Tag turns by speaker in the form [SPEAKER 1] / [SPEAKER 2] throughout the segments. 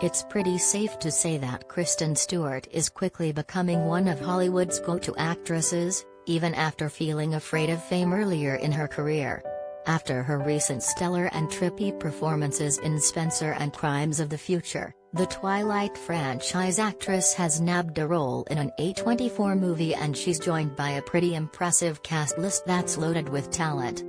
[SPEAKER 1] It's pretty safe to say that Kristen Stewart is quickly becoming one of Hollywood's go-to actresses, even after feeling afraid of fame earlier in her career. After her recent stellar and trippy performances in Spencer and Crimes of the Future, the Twilight franchise actress has nabbed a role in an A24 movie, and she's joined by a pretty impressive cast list that's loaded with talent.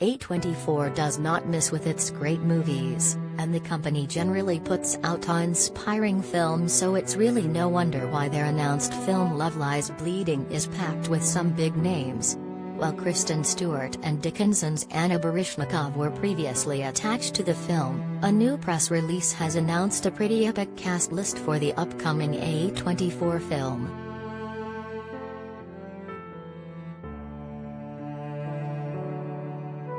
[SPEAKER 1] A24 does not miss with its great movies, and the company generally puts out awe-inspiring films, so it's really no wonder why their announced film Love Lies Bleeding is packed with some big names. While Kristen Stewart and Dickinson's Anna Baryshnikov were previously attached to the film, a new press release has announced a pretty epic cast list for the upcoming A24 film.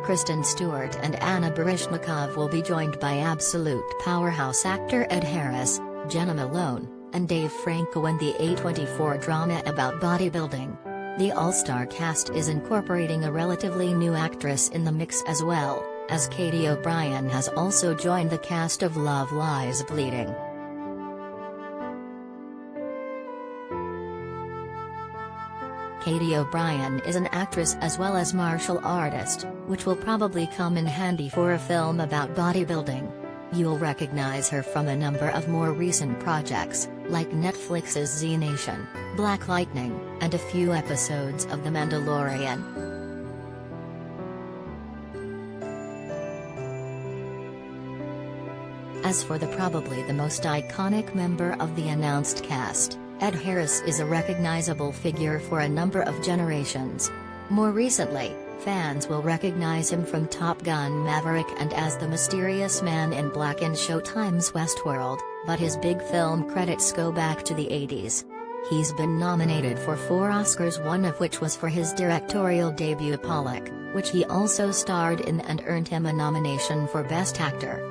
[SPEAKER 1] Kristen Stewart and Anna Baryshnikov will be joined by absolute powerhouse actor Ed Harris, Jenna Malone, and Dave Franco in the A24 drama about bodybuilding. The all-star cast is incorporating a relatively new actress in the mix, as well as Katie O'Brien has also joined the cast of Love Lies Bleeding. Katie O'Brien is an actress as well as martial artist, which will probably come in handy for a film about bodybuilding. You'll recognize her from a number of more recent projects, like Netflix's Z Nation, Black Lightning, and a few episodes of The Mandalorian. As for probably the most iconic member of the announced cast, Ed Harris is a recognizable figure for a number of generations. More recently, fans will recognize him from Top Gun: Maverick and as the mysterious man in Black in Showtime's Westworld, but his big film credits go back to the 80s. He's been nominated for 4 Oscars, one of which was for his directorial debut Pollock, which he also starred in and earned him a nomination for Best Actor.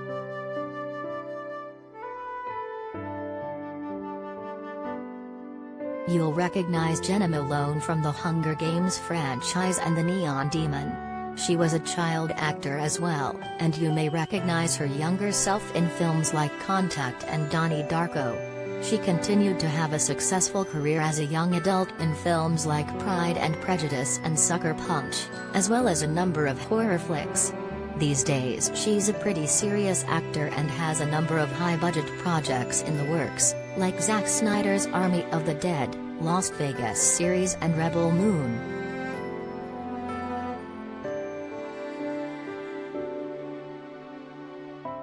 [SPEAKER 1] You'll recognize Jenna Malone from the Hunger Games franchise and The Neon Demon. She was a child actor as well, and you may recognize her younger self in films like Contact and Donnie Darko. She continued to have a successful career as a young adult in films like Pride and Prejudice and Sucker Punch, as well as a number of horror flicks. These days she's a pretty serious actor and has a number of high-budget projects in the works, like Zack Snyder's Army of the Dead, Las Vegas series and Rebel Moon.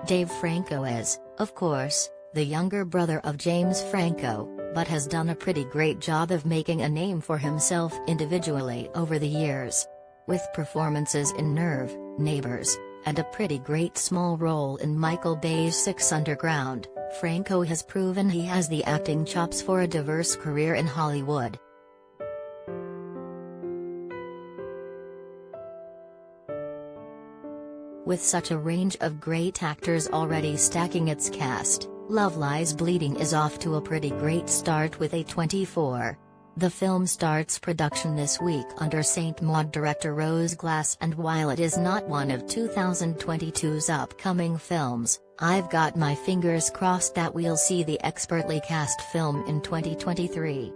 [SPEAKER 1] Dave Franco is, of course, the younger brother of James Franco, but has done a pretty great job of making a name for himself individually over the years. With performances in Nerve, Neighbors, and a pretty great small role in Michael Bay's Six Underground, Franco has proven he has the acting chops for a diverse career in Hollywood. With such a range of great actors already stacking its cast, Love Lies Bleeding is off to a pretty great start with A24. The film starts production this week under Saint Maud director Rose Glass, and while it is not one of 2022's upcoming films, I've got my fingers crossed that we'll see the expertly cast film in 2023.